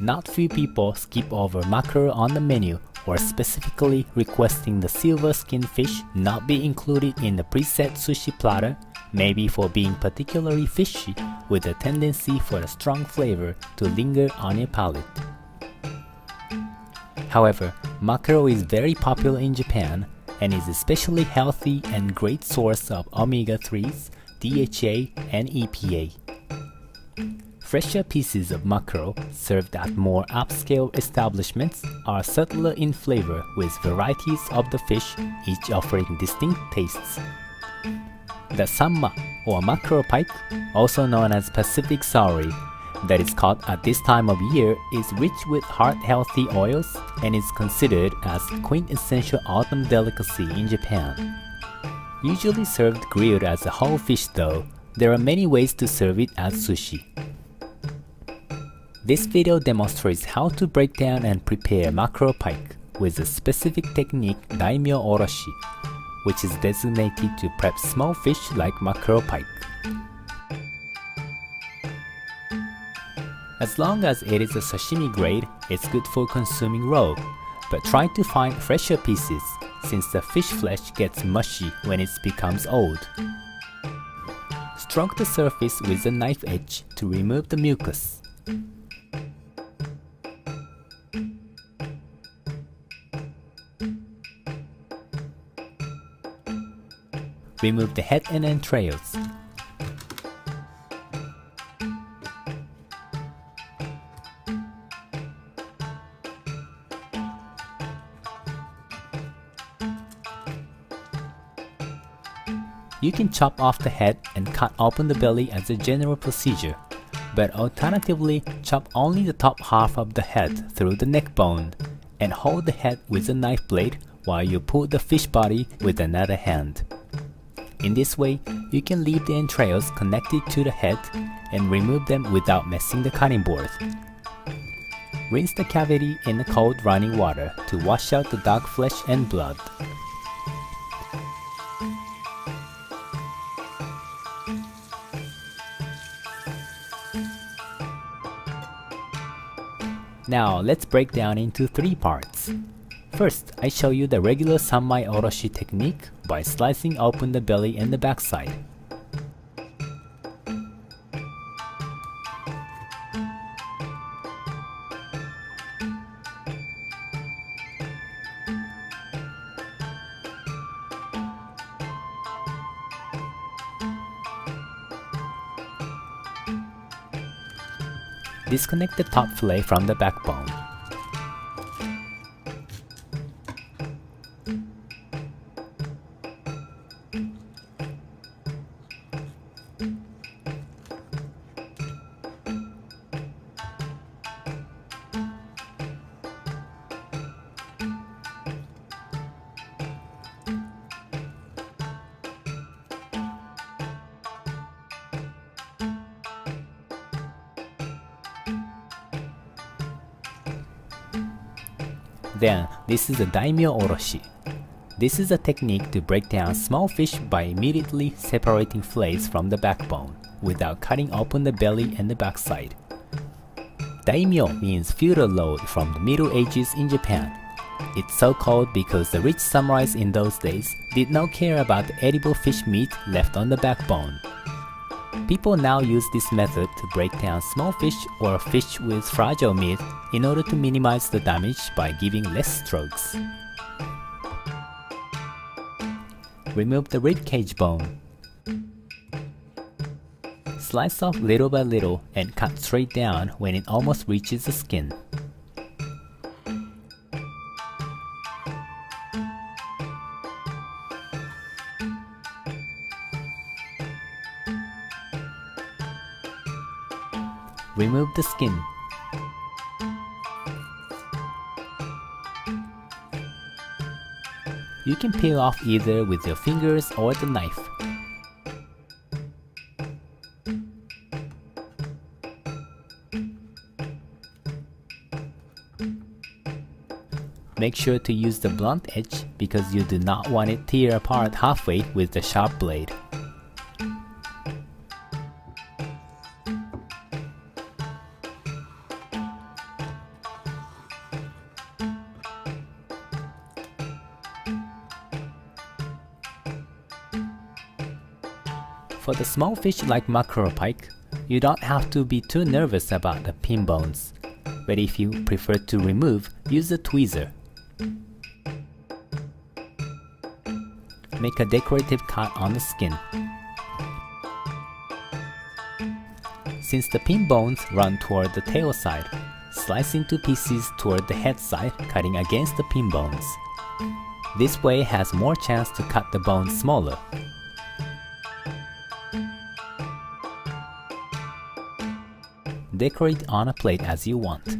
not few people skip over mackerel on the menu or specifically requesting the silver skin fish not be included in the preset sushi platter, maybe for being particularly fishy with a tendency for a strong flavor to linger on your palate. However, mackerel is very popular in Japan and is especially healthy and great source of omega-3s, DHA, and EPA. Fresher pieces of mackerel served at more upscale establishments are subtler in flavor with varieties of the fish, each offering distinct tastes. The Sanma or Mackerel Pike, also known as Pacific saury, that is caught at this time of year is rich with heart-healthy oils and is considered as quintessential autumn delicacy in Japan. Usually served grilled as a whole fish though, there are many ways to serve it as sushi. This video demonstrates how to break down and prepare mackerel pike with a specific technique Daimyo oroshi, which is designated to prep small fish like mackerel pike. As long as it is a sashimi grade, it's good for consuming raw, but try to find fresher pieces since the fish flesh gets mushy when it becomes old. Stroke the surface with a knife edge to remove the mucus. Remove the head and entrails. You can chop off the head and cut open the belly as a general procedure, but alternatively chop only the top half of the head through the neck bone and hold the head with a knife blade while you pull the fish body with another hand. In this way, you can leave the entrails connected to the head and remove them without messing the cutting board. Rinse the cavity in the cold running water to wash out the dog flesh and blood. Now let's break down into 3 parts. First, I show you the regular Sanmai oroshi technique by slicing open the belly and the backside. Disconnect the top fillet from the backbone. Then, this is a Daimyo oroshi. This is a technique to break down small fish by immediately separating fillets from the backbone, without cutting open the belly and the backside. Daimyo means feudal lord from the Middle Ages in Japan. It's so called because the rich samurais in those days did not care about the edible fish meat left on the backbone. People now use this method to break down small fish or fish with fragile meat in order to minimize the damage by giving less strokes. Remove the rib cage bone. Slice off little by little and cut straight down when it almost reaches the skin. Remove the skin. You can peel off either with your fingers or the knife. Make sure to use the blunt edge because you do not want it tear apart halfway with the sharp blade. For the small fish like mackerel pike, you don't have to be too nervous about the pin bones, but if you prefer to remove, use a tweezer. Make a decorative cut on the skin. Since the pin bones run toward the tail side, slice into pieces toward the head side, cutting against the pin bones. This way has more chance to cut the bones smaller. Decorate on a plate as you want.